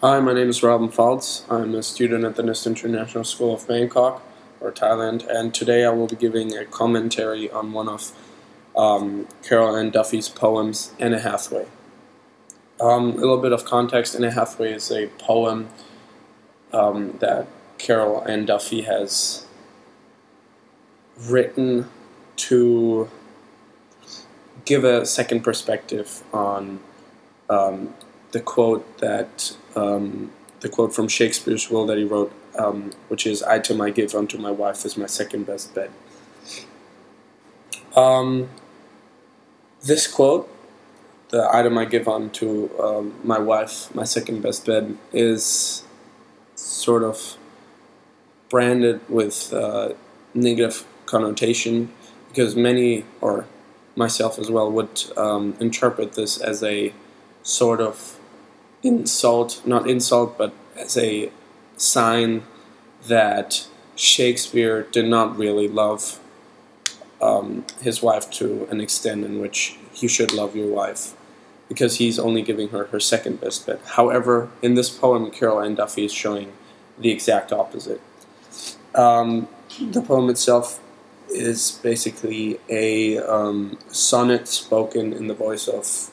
Hi, my name is Robin Faltz. I'm a student at the NIST International School of Bangkok, or Thailand, and today I will be giving a commentary on one of Carol Ann Duffy's poems, Anna Hathaway. A little bit of context: Anna Hathaway is a poem that Carol Ann Duffy has written to give a second perspective on the quote from Shakespeare's will that he wrote, which is, "I to my give unto my wife is my second best bed." This quote, the item I give unto my wife, my second best bed, is sort of branded with negative connotation, because many, or myself as well, would interpret this as a sort of not insult, but as a sign that Shakespeare did not really love his wife to an extent in which you should love your wife, because he's only giving her her second best bed. However, in this poem, Carol Ann Duffy is showing the exact opposite. The poem itself is basically a sonnet spoken in the voice of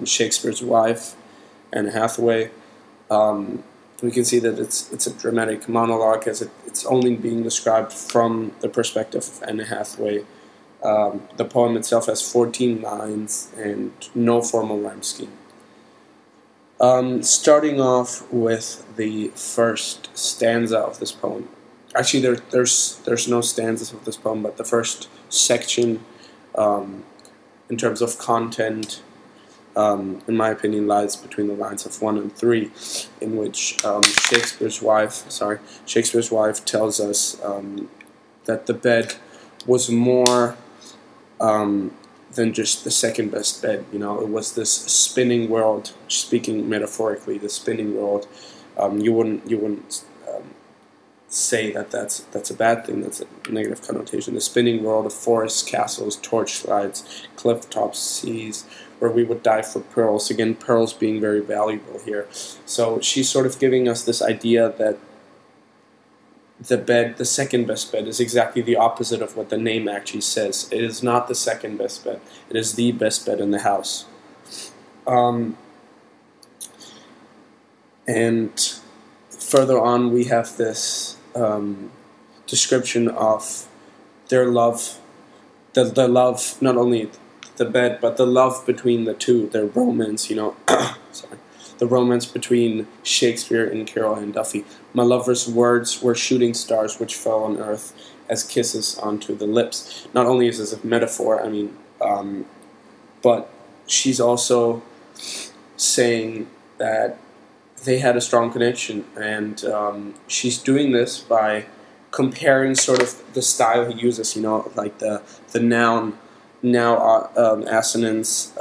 Shakespeare's wife, Anna Hathaway. We can see that it's a dramatic monologue, as it's only being described from the perspective of Anna Hathaway. The poem itself has 14 lines and no formal rhyme scheme. Starting off with the first stanza of this poem. Actually, there's no stanzas of this poem, but the first section, in terms of content, in my opinion, lies between the lines of 1 and 3, in which Shakespeare's wife tells us that the bed was more than just the second best bed. You know, it was this spinning world. Speaking metaphorically, the spinning world. You wouldn't say that that's a bad thing. That's a negative connotation. The spinning world of forests, castles, torchlights, cliff tops, seas, where we would dive for pearls. Again, pearls being very valuable here. So she's sort of giving us this idea that the second best bed, is exactly the opposite of what the name actually says. It is not the second best bed. It is the best bed in the house. And further on, we have this description of their love, the love, not only the bed, but the love between the two, their romance, sorry, the romance between Shakespeare and Carol Ann Duffy. My lover's words were shooting stars which fell on earth as kisses onto the lips. Not only is this a metaphor, but she's also saying that they had a strong connection, and she's doing this by comparing sort of the style he uses, like the noun, now assonance,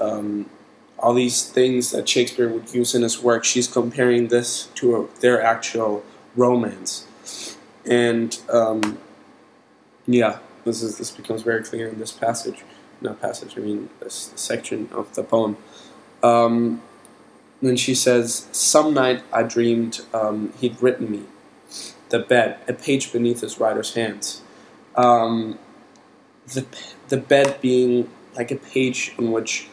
all these things that Shakespeare would use in his work. She's comparing this to their actual romance, and this becomes very clear in this passage. This section of the poem. Then she says, "Some night I dreamed he'd written me the bed, a page beneath his writer's hands." The bed being like a page in which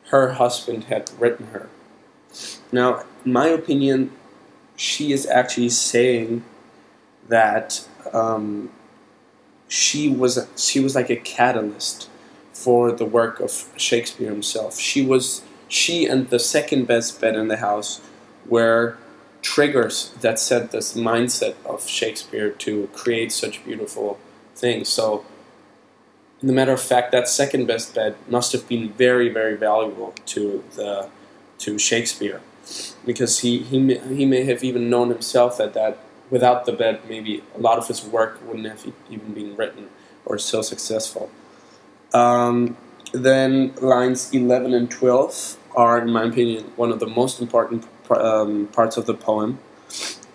her husband had written her. Now, in my opinion, she is actually saying that she was like a catalyst for the work of Shakespeare himself. She and the second best bed in the house were triggers that set this mindset of Shakespeare to create such beautiful things. So, in the matter of fact, that second best bed must have been very, very valuable to Shakespeare, because he may have even known himself that without the bed, maybe a lot of his work wouldn't have even been written or so successful. Then lines 11 and 12 are, in my opinion, one of the most important parts of the poem,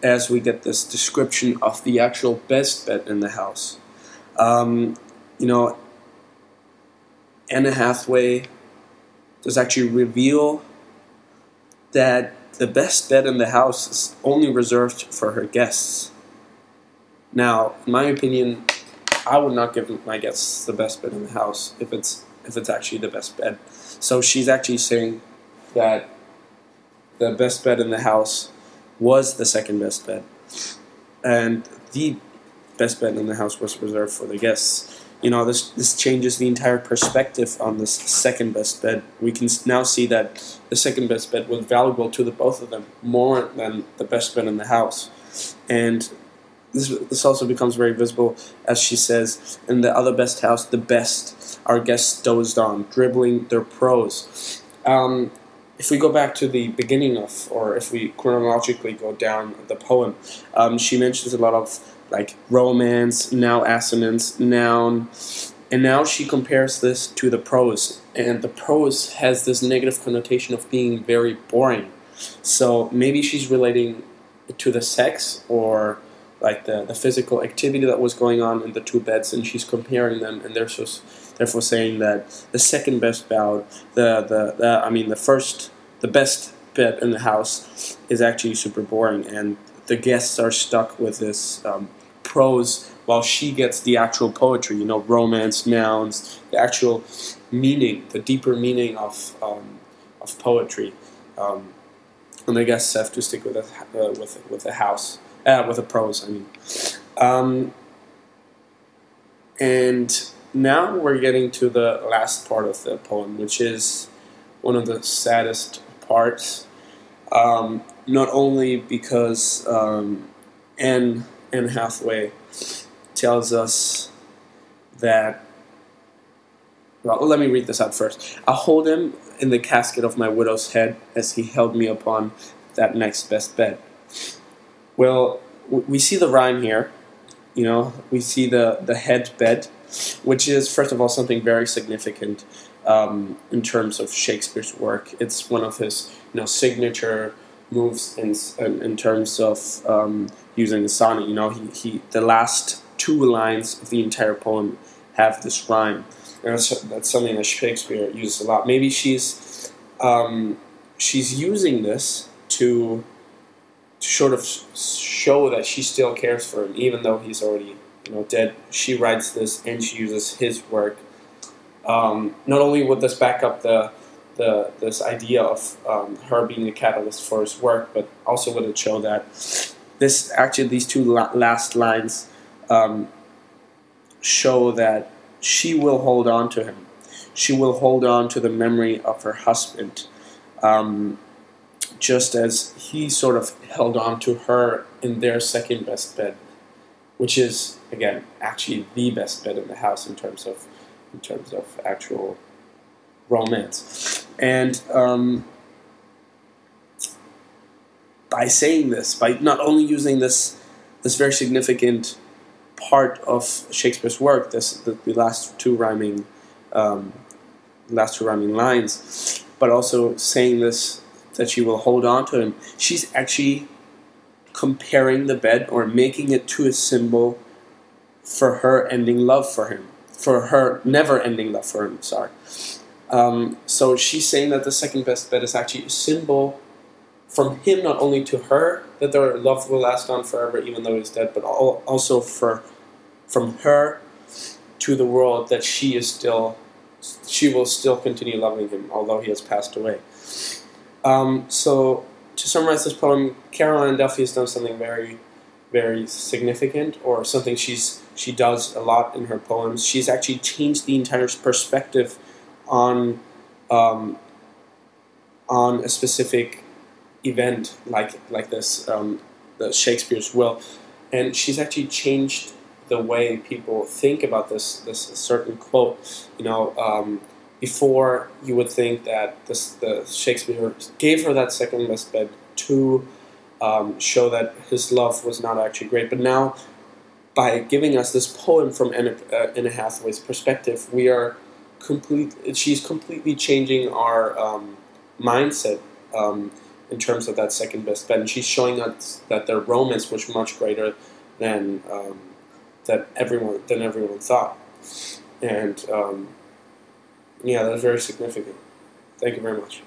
as we get this description of the actual best bed in the house. Anna Hathaway does actually reveal that the best bed in the house is only reserved for her guests. Now, in my opinion, I would not give my guests the best bed in the house if it's actually the best bed. So she's actually saying that the best bed in the house was the second best bed, and the best bed in the house was reserved for the guests. You know, this changes the entire perspective on this second best bed. We can now see that the second best bed was valuable to the both of them more than the best bed in the house. And this also becomes very visible as she says, in the other best house, the best our guests dozed on, dribbling their prose. If we go back to the beginning of, or if we chronologically go down the poem, she mentions a lot of like romance, now assonance, noun, and now she compares this to the prose, and the prose has this negative connotation of being very boring. So maybe she's relating it to the sex, or like the physical activity that was going on in the two beds, and she's comparing them, and therefore saying that the second best bed, the best bed in the house is actually super boring, and the guests are stuck with this prose, while she gets the actual poetry, you know, romance, nouns, the actual meaning, the deeper meaning of poetry, and the guests have to stick with the house, with the prose. I mean, and now we're getting to the last part of the poem, which is one of the saddest parts. Not only because Anne Hathaway tells us that, well, let me read this out first. I'll hold him in the casket of my widow's head as he held me upon that next best bed. Well, we see the rhyme here, you know, we see the head bed, which is, first of all, something very significant in terms of Shakespeare's work. It's one of his, you know, signature moves in terms of using the sonnet. You know, the last two lines of the entire poem have this rhyme, and that's something that Shakespeare uses a lot. Maybe she's using this to sort of show that she still cares for him, even though he's already, you know, dead. She writes this and she uses his work. Not only would this back up this idea of her being a catalyst for his work, but also would it show that these two last lines show that she will hold on to him. She will hold on to the memory of her husband, just as he sort of held on to her in their second best bed, which is, again, actually the best bed in the house in terms of actual romance. And by saying this, by not only using this very significant part of Shakespeare's work, the last two rhyming lines, but also saying this, that she will hold on to him, she's actually comparing the bed, or making it to a symbol for her ending love for him, for her never-ending love for him, sorry. So she's saying that the second best bed is actually a symbol from him, not only to her, that their love will last on forever even though he's dead, but also from her to the world, that she will still continue loving him although he has passed away. So to summarize this poem, Caroline Duffy has done something very, very significant, or something she does a lot in her poems. She's actually changed the entire perspective on a specific event like this, the Shakespeare's will, and she's actually changed the way people think about this certain quote. You know, before you would think that the Shakespeare gave her that second best bed to show that his love was not actually great, but now by giving us this poem from Anne Hathaway's perspective, she's completely changing our mindset in terms of that second best bed, and she's showing us that their romance was much greater than everyone thought, and yeah, that's very significant. Thank you very much.